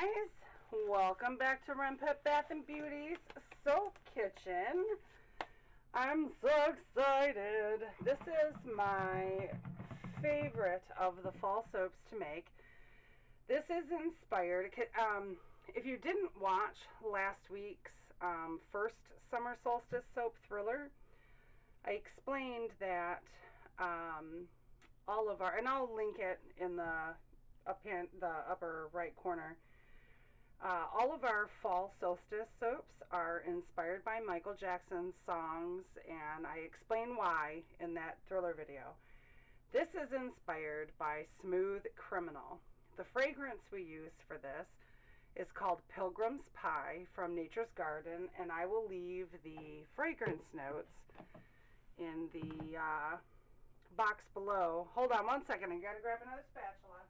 guys, welcome back to Renpet Bath Beauty's Soap Kitchen. I'm so excited. This is my favorite of the fall soaps to make. This is inspired, if you didn't watch last week's first Summer Solstice Soap Thriller, I explained that all of our, and I'll link it in the upper right corner. All of our Fall Solstice soaps are inspired by Michael Jackson's songs, and I explain why in that Thriller video. This is inspired by Smooth Criminal. The fragrance we use for this is called Pilgrim Pie from Nature's Garden, and I will leave the fragrance notes in the box below. Hold on one second, I gotta grab another spatula.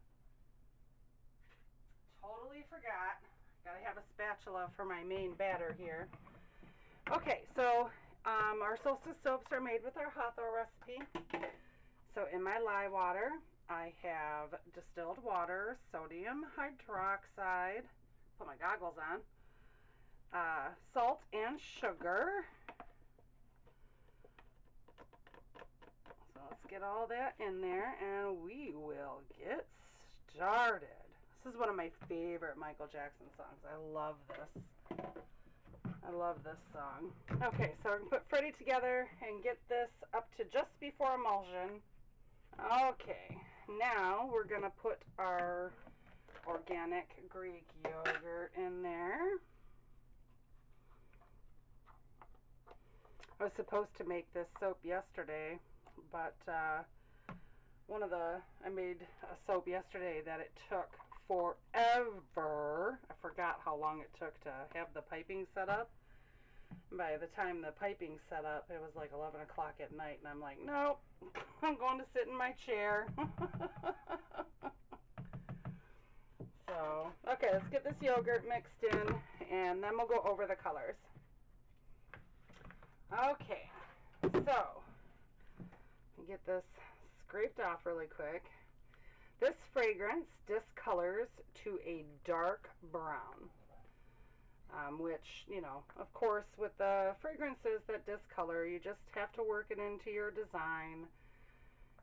Totally forgot. Gotta have a spatula for my main batter here. Okay, so our solstice soaps are made with our Hawthorne recipe. So in my lye water, I have distilled water, sodium hydroxide, put my goggles on, salt and sugar. So let's get all that in there and we will get started. This is one of my favorite Michael Jackson songs. I love this. I love this song. Okay, so we're going to put Freddie together and get this up to just before emulsion. Okay, now we're going to put our organic Greek yogurt in there. I was supposed to make this soap yesterday, but I made a soap yesterday that it took forever. I forgot how long it took to have the piping set up. By the time the piping set up, it was like 11 o'clock at night, and I'm like, nope, I'm going to sit in my chair. So, okay, let's get this yogurt mixed in, and then we'll go over the colors. Okay, so, get this scraped off really quick. This fragrance discolors to a dark brown, which, you know, of course, with the fragrances that discolor, you just have to work it into your design.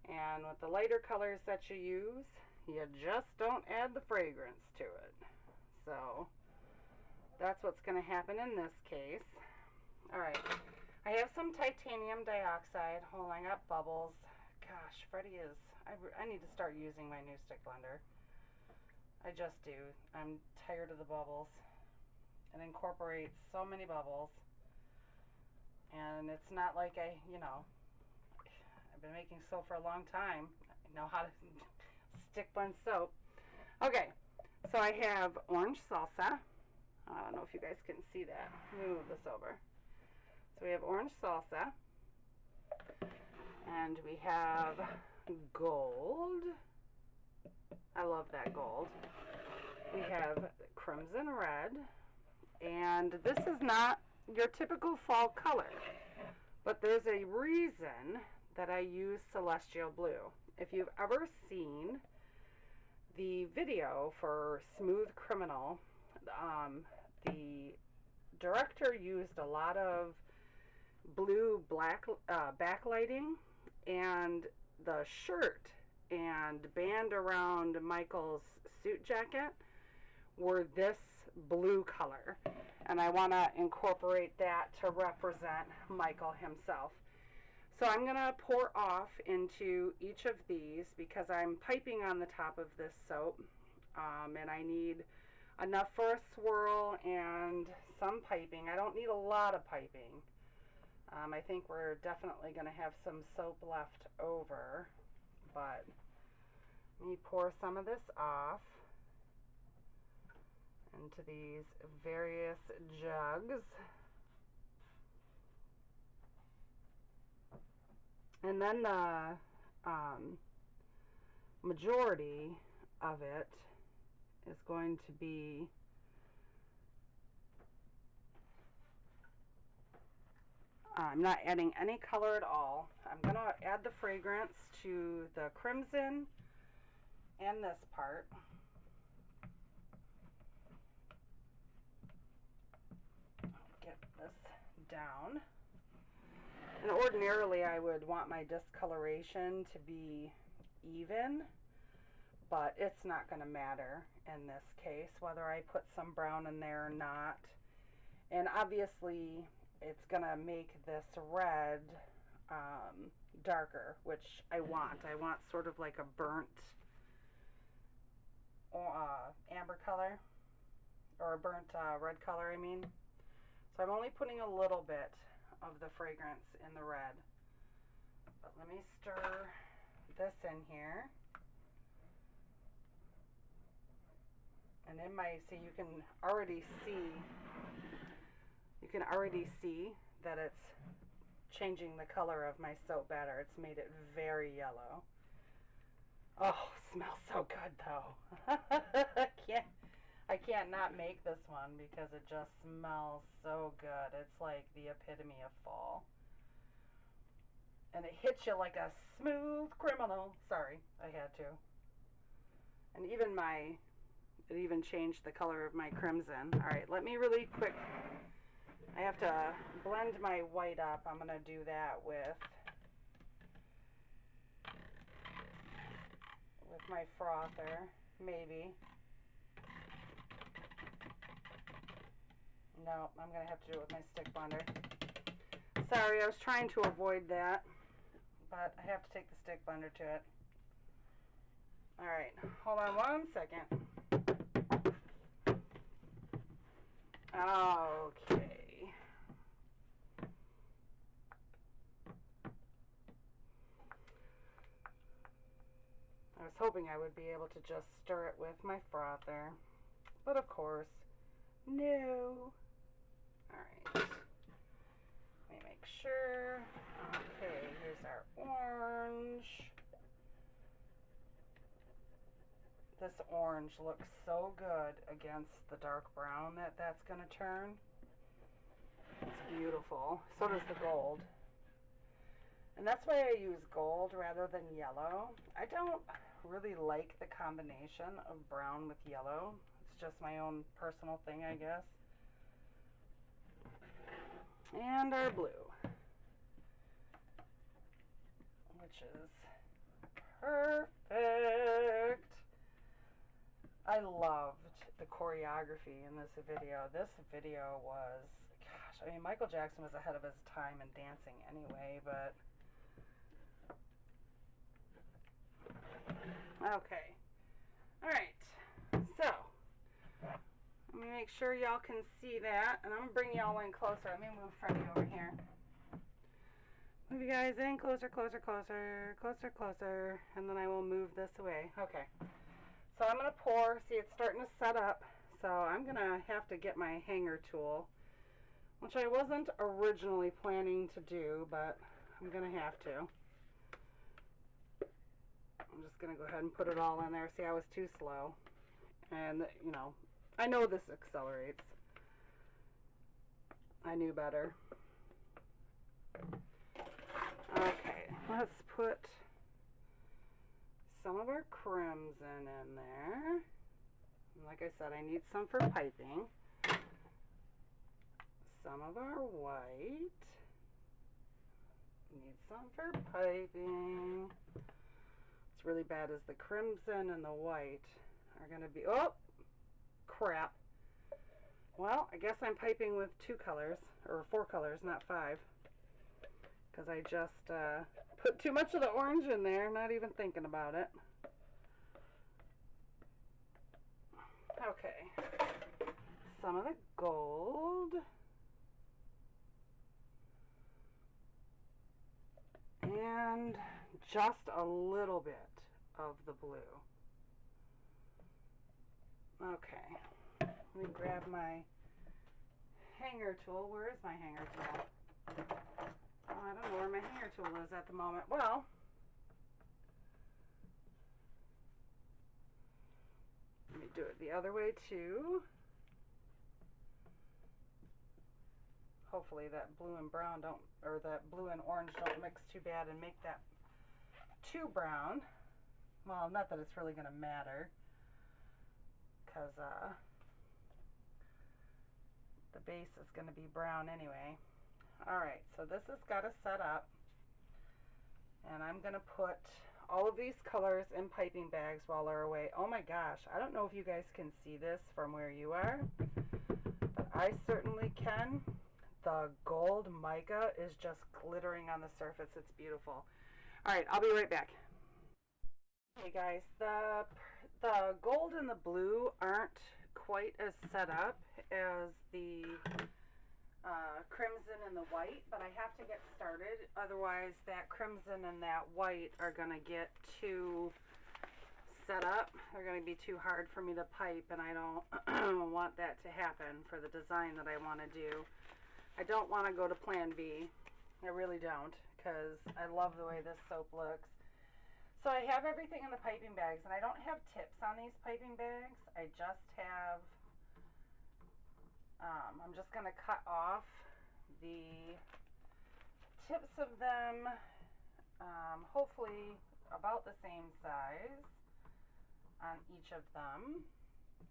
And with the lighter colors that you use, you just don't add the fragrance to it. So that's what's going to happen in this case. All right, I have some titanium dioxide. Hold on, I got bubbles. Gosh, Freddie is, I need to start using my new stick blender. I just do. I'm tired of the bubbles. It incorporates so many bubbles. And it's not like I've been making soap for a long time. I know how to stick blend soap. Okay, so I have orange salsa. I don't know if you guys can see that. Let me move this over. So we have orange salsa. And we have gold. I love that gold. We have crimson red. And this is not your typical fall color, but there's a reason that I use celestial blue. If you've ever seen the video for Smooth Criminal, the director used a lot of blue black backlighting, and the shirt and band around Michael's suit jacket were this blue color, and I want to incorporate that to represent Michael himself. So I'm going to pour off into each of these because I'm piping on the top of this soap, and I need enough for a swirl and some piping. I don't need a lot of piping. I think we're definitely going to have some soap left over, but let me pour some of this off into these various jugs. And then the majority of it is going to be I'm not adding any color at all. I'm going to add the fragrance to the crimson and this part. get this down. And ordinarily I would want my discoloration to be even, but it's not going to matter in this case whether I put some brown in there or not. And obviously it's going to make this red darker, which I want. I want sort of like a burnt amber color, or a burnt red color, I mean. So I'm only putting a little bit of the fragrance in the red. But let me stir this in here. And in my, so you can already see that it's changing the color of my soap batter. It's made it very yellow. Oh, smells so good though. I can't not make this one because it just smells so good. It's like the epitome of fall. And it hits you like a smooth criminal. Sorry, I had to. And it even changed the color of my crimson. All right, let me really quick, I have to blend my white up. I'm going to do that with my frother, maybe. No, I'm going to have to do it with my stick blender. Sorry, I was trying to avoid that, but I have to take the stick blender to it. Alright, hold on one second. Okay. I was hoping I would be able to just stir it with my frother, but of course, no. Alright, let me make sure. Okay, here's our orange. This orange looks so good against the dark brown that's going to turn. It's beautiful. So does the gold. And that's why I use gold rather than yellow. I don't really like the combination of brown with yellow. It's just my own personal thing, I guess. And our blue, which is perfect. I loved the choreography in this video. This video was, gosh, I mean, Michael Jackson was ahead of his time in dancing anyway, but okay. Alright, so let me make sure y'all can see that, and I'm going to bring y'all in closer. Let me move Freddie over here. Move you guys in closer, closer, closer, closer, closer, and then I will move this away. Okay, so I'm going to pour. See, it's starting to set up, so I'm going to have to get my hanger tool, which I wasn't originally planning to do, but I'm going to have to. I'm just going to go ahead and put it all in there. See, I was too slow. And, you know, I know this accelerates. I knew better. Okay, let's put some of our crimson in there. And like I said, I need some for piping. Some of our white. Need some for piping. What's really bad is the crimson and the white are going to be, oh, crap. Well, I guess I'm piping with 2 colors, or 4 colors, not 5. Because I just put too much of the orange in there, not even thinking about it. Okay. Some of the gold. And just a little bit of the blue. Okay. Let me grab my hanger tool. Where is my hanger tool? Oh, I don't know where my hanger tool is at the moment. Well, let me do it the other way too. Hopefully that blue and brown don't, or that blue and orange don't mix too bad and make that too brown. Well, not that it's really going to matter, because The base is going to be brown anyway. Alright, so this has got to set up. And I'm going to put all of these colors in piping bags while they're away. Oh my gosh, I don't know if you guys can see this from where you are, but I certainly can. The gold mica is just glittering on the surface. It's beautiful. Alright, I'll be right back. Hey guys, the gold and the blue aren't quite as set up as the crimson and the white, but I have to get started, otherwise that crimson and that white are going to get too set up. They're going to be too hard for me to pipe, and I don't want that to happen for the design that I want to do. I don't want to go to plan B. I really don't, because I love the way this soap looks. So I have everything in the piping bags, and I don't have tips on these piping bags. I just have I'm just going to cut off the tips of them, hopefully about the same size on each of them.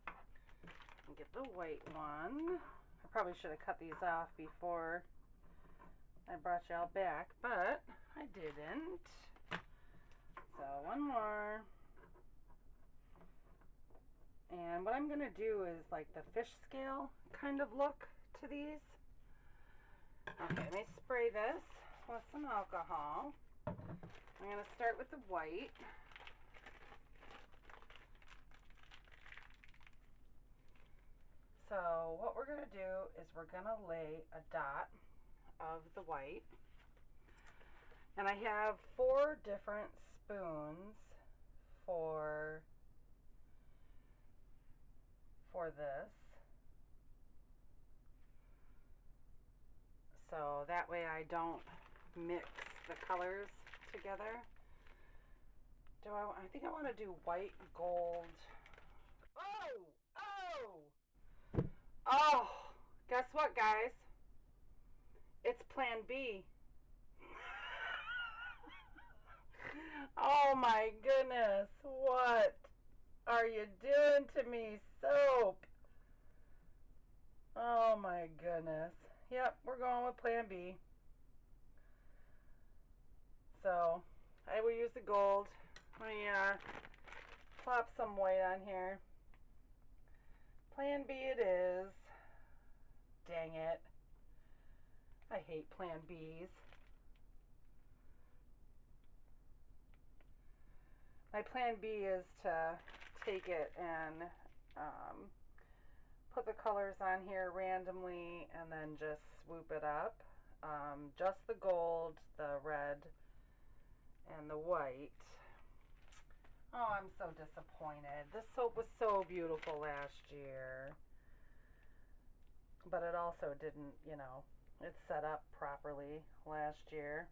And get the white one. I probably should have cut these off before I brought y'all back, but I didn't. So one more. And what I'm going to do is like the fish scale kind of look to these. Okay, let me spray this with some alcohol. I'm going to start with the white. So what we're going to do is we're going to lay a dot of the white. And I have 4 different spoons for this. So that way I don't mix the colors together. I think I want to do white, gold. Oh, guess what, guys? It's plan B. Oh my goodness, what are you doing to me, soap? Oh my goodness. Yep, we're going with plan B. So, I will use the gold. Let me plop some white on here. Plan B it is. Dang it. I hate plan Bs. My plan B is to take it and put the colors on here randomly and then just swoop it up. Just the gold, the red, and the white. Oh, I'm so disappointed. This soap was so beautiful last year. But it also didn't, you know, it set up properly last year.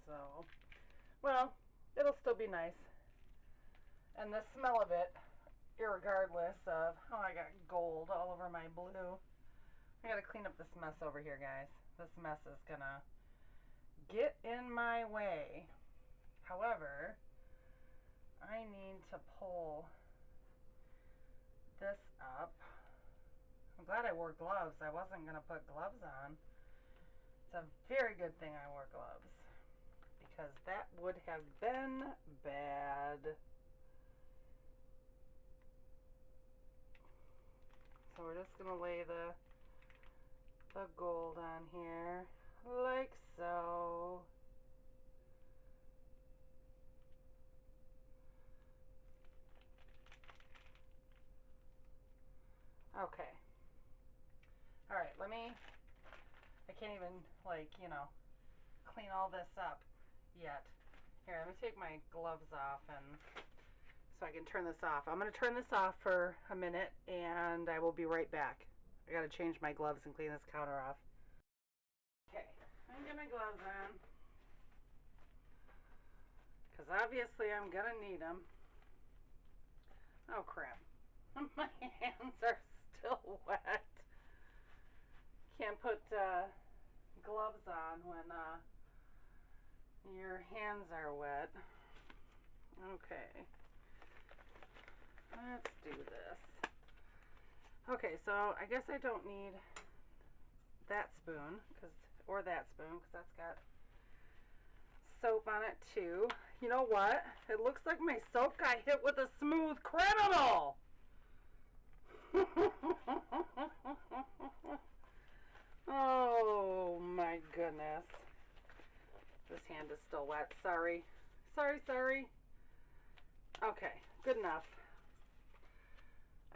So, well, it'll still be nice. And the smell of it, irregardless of, oh, I got gold all over my blue. I gotta clean up this mess over here, guys. This mess is gonna get in my way. However, I need to pull this up. I'm glad I wore gloves. I wasn't gonna put gloves on. It's a very good thing I wore gloves, because that would have been bad. So we're just gonna lay the gold on here like so. Okay. All right, I can't even, like, you know, clean all this up yet. Here, let me take my gloves off and so I can turn this off. I'm going to turn this off for a minute and I will be right back. I got to change my gloves and clean this counter off. Okay, I'm going to get my gloves on, because obviously I'm going to need them. Oh crap. My hands are still wet. Can't put gloves on when your hands are wet. Okay. Let's do this. Okay, so I guess I don't need that spoon, or that spoon, because that's got soap on it too. You know what? It looks like my soap got hit with a smooth criminal. Oh my goodness. This hand is still wet. Sorry. Sorry. Okay, good enough.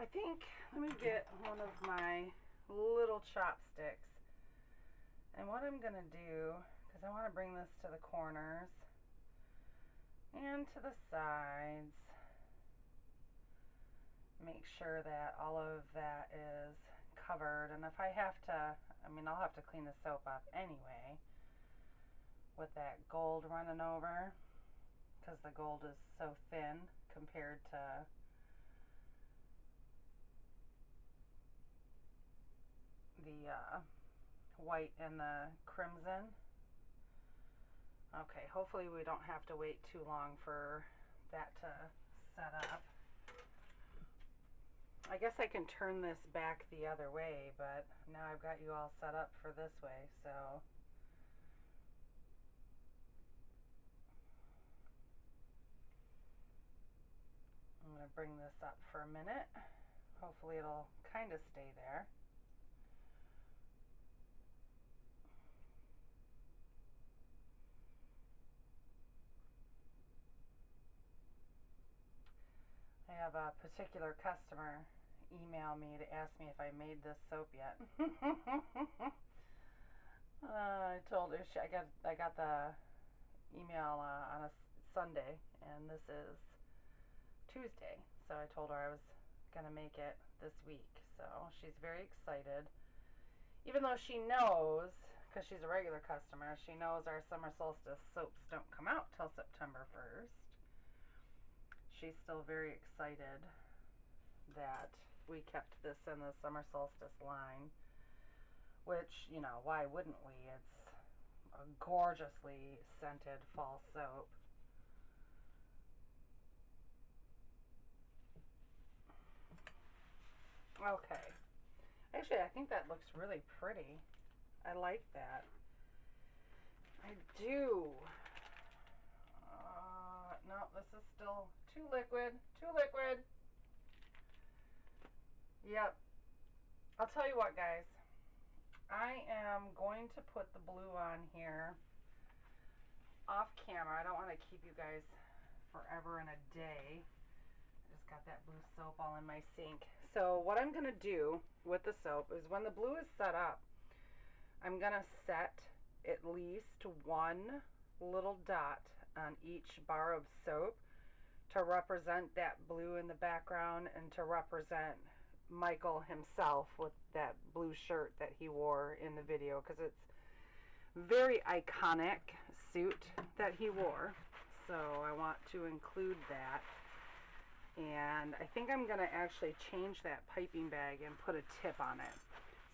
I think, let me get one of my little chopsticks. And what I'm going to do, because I want to bring this to the corners and to the sides, make sure that all of that is covered. And if I have to, I'll have to clean the soap up anyway with that gold running over, because the gold is so thin compared to the white and the crimson. Okay, hopefully we don't have to wait too long for that to set up. I guess I can turn this back the other way, but now I've got you all set up for this way, so I'm going to bring this up for a minute. Hopefully it'll kind of stay there. I have a particular customer email me to ask me if I made this soap yet. I told her I got the email on a Sunday, and this is Tuesday, so I told her I was gonna make it this week. So she's very excited, even though she knows, because she's a regular customer, she knows our summer solstice soaps don't come out till September 1st. She's still very excited that we kept this in the summer solstice line, which, you know, why wouldn't we? It's a gorgeously scented fall soap. Okay. Actually, I think that looks really pretty. I like that. I do. No, this is still too liquid. Too liquid. Yep. I'll tell you what, guys. I am going to put the blue on here off camera. I don't want to keep you guys forever and a day. I just got that blue soap all in my sink. So what I'm going to do with the soap is, when the blue is set up, I'm going to set at least one little dot on each bar of soap to represent that blue in the background, and to represent Michael himself with that blue shirt that he wore in the video, because it's very iconic suit that he wore. So I want to include that. And I think I'm going to actually change that piping bag and put a tip on it.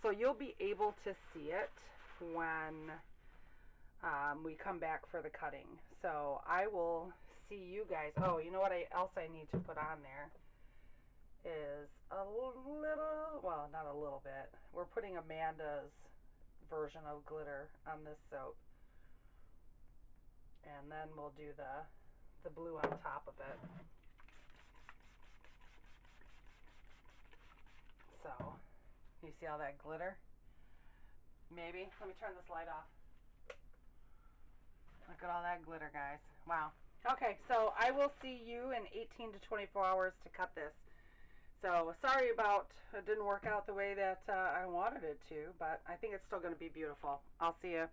So you'll be able to see it when we come back for the cutting. So I will see you guys. Oh, you know what else I need to put on there is a little, well, not a little bit. We're putting Amanda's version of glitter on this soap. And then we'll do the blue on top of it. So, you see all that glitter? Maybe. Let me turn this light off. Look at all that glitter, guys. Wow. Okay, so I will see you in 18 to 24 hours to cut this. So, sorry about it didn't work out the way that I wanted it to, but I think it's still going to be beautiful. I'll see you.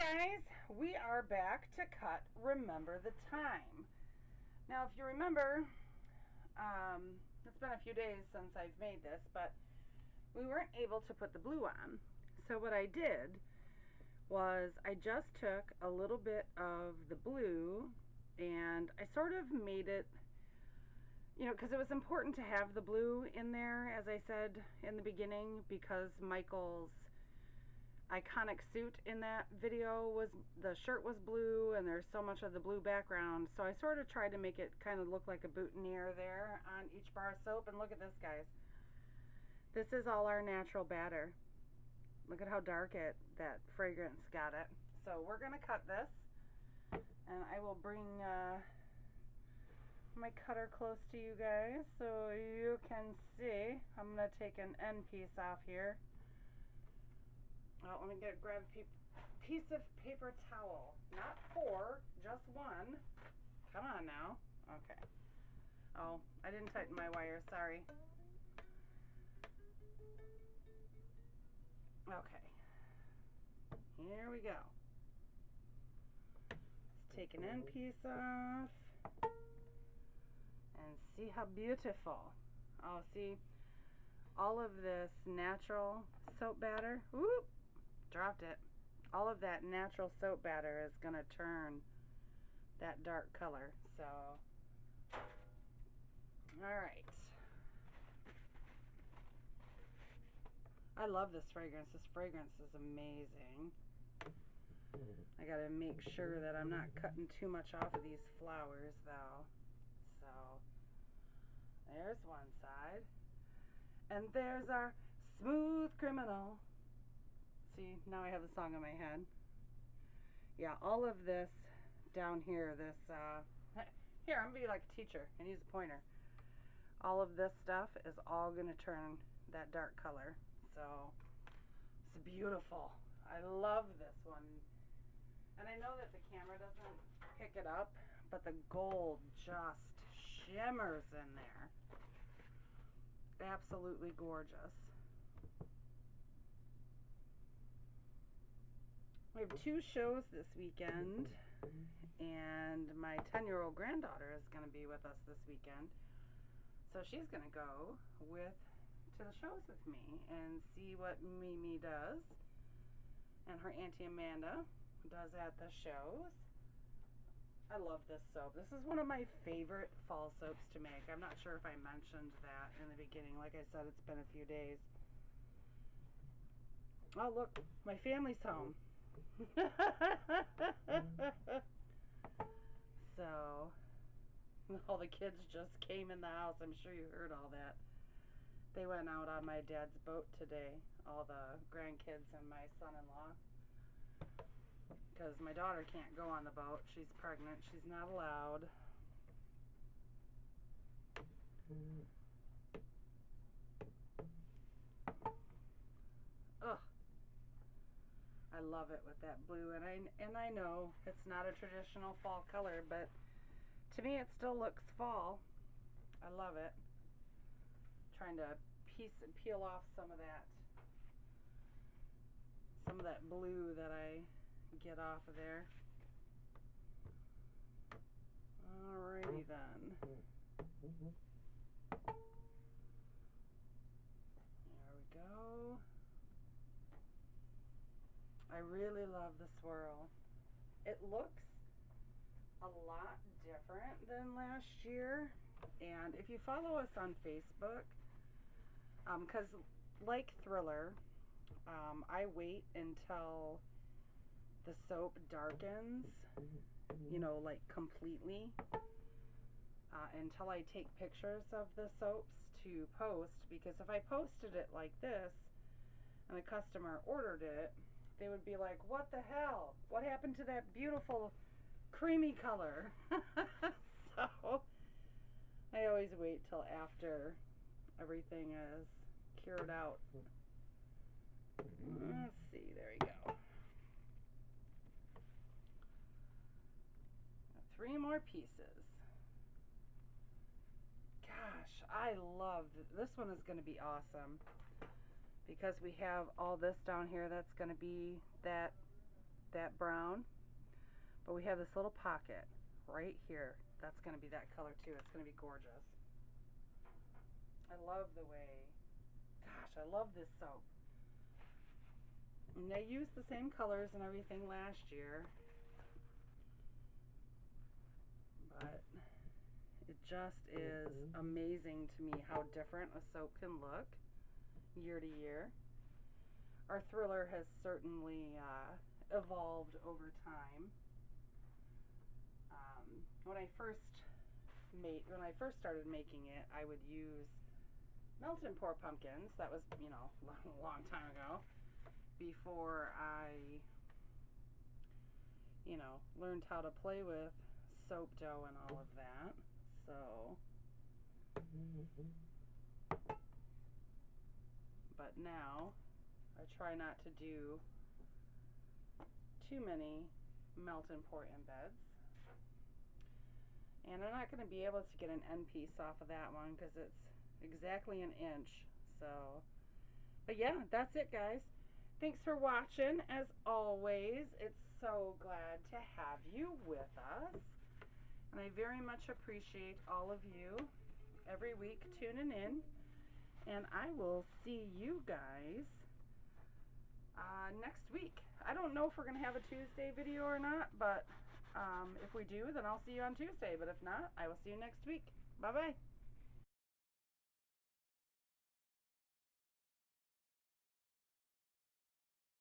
Guys, we are back to cut Remember the Time. Now, if you remember, it's been a few days since I've made this, but we weren't able to put the blue on. So what I did was I just took a little bit of the blue and I sort of made it, you know, because it was important to have the blue in there, as I said in the beginning, because Michael's iconic suit in that video was, the shirt was blue and there's so much of the blue background, so I sort of tried to make it kind of look like a boutonniere there on each bar of soap. And look at this, guys. This is all our natural batter. Look at how dark that fragrance got it. So we're going to cut this, and I will bring my cutter close to you guys so you can see. I'm going to take an end piece off here. Oh, let me grab a piece of paper towel. Not 4, just 1. Come on now. Okay. Oh, I didn't tighten my wire, sorry. Okay. Here we go. Let's take an end piece off. And see how beautiful. Oh, see, all of this natural soap batter. Whoop! Dropped it. All of that natural soap batter is going to turn that dark color. So, alright. I love this fragrance. This fragrance is amazing. I got to make sure that I'm not cutting too much off of these flowers though. So, there's one side. And there's our smooth criminal. See, now I have the song in my head. Yeah, all of this down here, this, here, I'm going to be like a teacher and use a pointer. All of this stuff is all going to turn that dark color. So, it's beautiful. I love this one. And I know that the camera doesn't pick it up, but the gold just shimmers in there. Absolutely gorgeous. We have 2 shows this weekend, and my 10-year-old granddaughter is going to be with us this weekend. So she's going to go to the shows with me and see what Mimi does and her Auntie Amanda does at the shows. I love this soap. This is one of my favorite fall soaps to make. I'm not sure if I mentioned that in the beginning. Like I said, it's been a few days. Oh, look, my family's home. So, all the kids just came in the house. I'm sure you heard all that. They went out on my dad's boat today, all the grandkids and my son-in-law, because my daughter can't go on the boat. She's pregnant. She's not allowed. Ugh. I love it with that blue, and I know it's not a traditional fall color, but to me it still looks fall. I love it. Trying to peel off some of that blue that I get off of there. Alrighty then. There we go. I really love the swirl. It looks a lot different than last year. And if you follow us on Facebook, because like Thriller, I wait until the soap darkens, you know, like completely, until I take pictures of the soaps to post, because if I posted it like this and a customer ordered it, they would be like, what the hell? What happened to that beautiful creamy color? So I always wait till after everything is cured out. Let's see, there you go. Got 3 more pieces. Gosh, I love this one. Is going to be awesome because we have all this down here that's going to be that brown, but we have this little pocket right here that's going to be that color too. It's going to be gorgeous. I love the way, gosh, I love this soap. And I used the same colors and everything last year, but it just is amazing to me how different a soap can look year to year. our thriller has certainly evolved over time. When I first started making it, I would use melt and pour pumpkins. That was, you know, a long time ago, before I, you know, learned how to play with soap dough and all of that. So, but now I try not to do too many melt and pour embeds. And I'm not going to be able to get an end piece off of that one because it's exactly an inch. So, but yeah, that's it, guys. Thanks for watching. As always, it's so glad to have you with us. And I very much appreciate all of you every week tuning in. And I will see you guys next week. I don't know if we're going to have a Tuesday video or not, but if we do, then I'll see you on Tuesday. But if not, I will see you next week. Bye-bye.